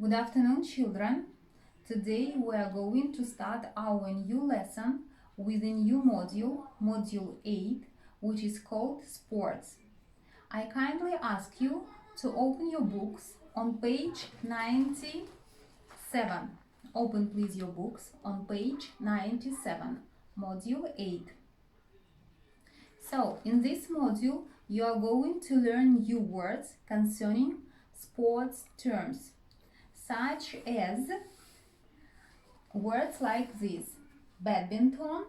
Good afternoon, children. Today we are going to start our new lesson with a new module, Module 8, which is called Sports. I kindly ask you to open your books on page 97. Open please your books on page 97, Module 8. So, in this module, you are going to learn new words concerning sports terms, such as words like this: badminton,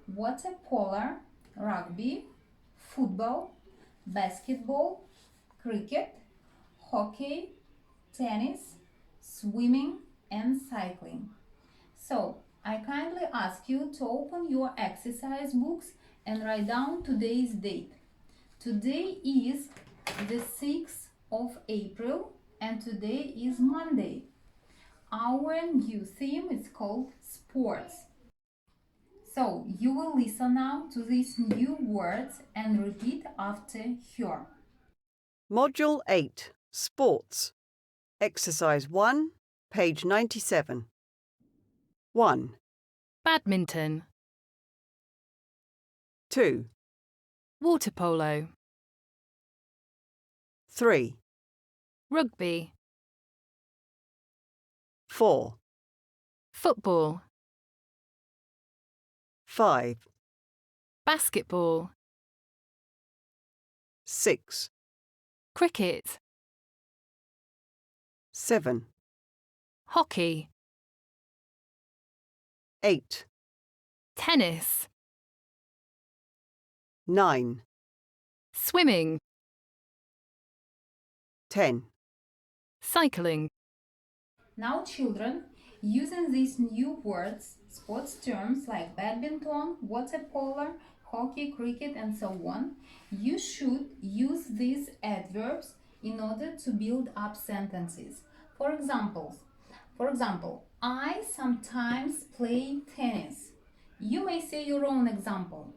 water polo, rugby, football, basketball, cricket, hockey, tennis, swimming, and cycling. So, I kindly ask you to open your exercise books and write down today's date. Today is the 6th of April and today is Monday. Our new theme is called sports. So you will listen now to these new words and repeat after her. Module 8, Sports. Exercise 1, page 97. 1, Badminton, 2, water polo, 3, rugby, 4, football, 5, basketball, 6, cricket, 7, hockey, 8, tennis, 9, swimming, 10. cycling. Now children, using these new words, sports terms like badminton, water polo, hockey, cricket, and so on, you should use these adverbs in order to build up sentences. For example, I sometimes play tennis. You may say your own example.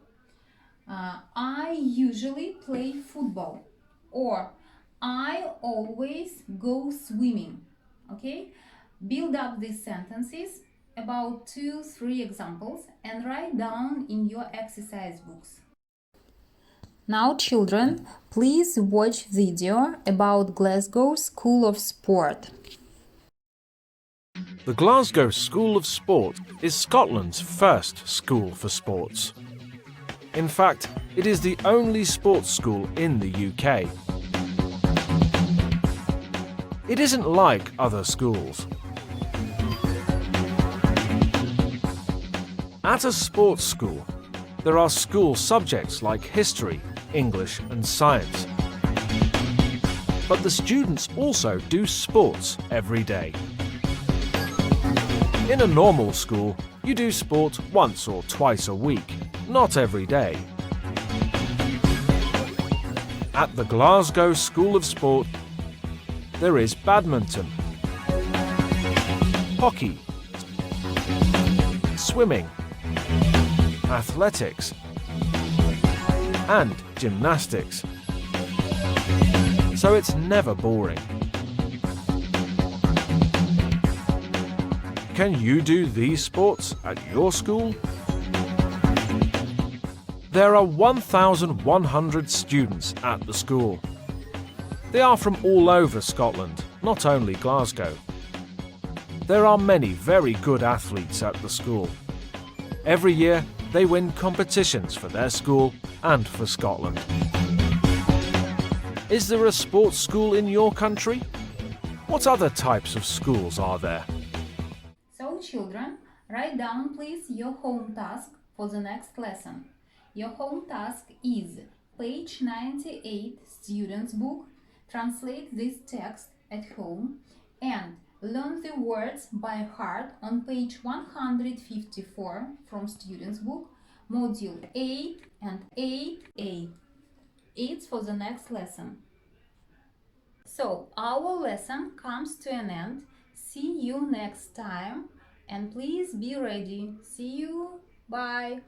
I usually play football, or I always go swimming. Okay? Build up these sentences, about 2-3 examples, and write down in your exercise books. Now children, please watch video about Glasgow School of Sport. The Glasgow School of Sport is Scotland's first school for sports. In fact, it is the only sports school in the UK. It isn't like other schools. At a sports school, there are school subjects like history, English and science. But the students also do sports every day. In a normal school, you do sport once or twice a week, not every day. At the Glasgow School of Sport, there is badminton, hockey, swimming, athletics, and gymnastics. So it's never boring. Can you do these sports at your school? There are 1,100 students at the school. They are from all over Scotland, not only Glasgow. There are many very good athletes at the school. Every year, they win competitions for their school and for Scotland. Is there a sports school in your country? What other types of schools are there? So children, write down please your home task for the next lesson. Your home task is page 98 student's book. Translate this text at home and learn the words by heart on page 154 from student's book, module 8 and 8A. It's for the next lesson. So our lesson comes to an end. See you next time and please be ready. See you. Bye.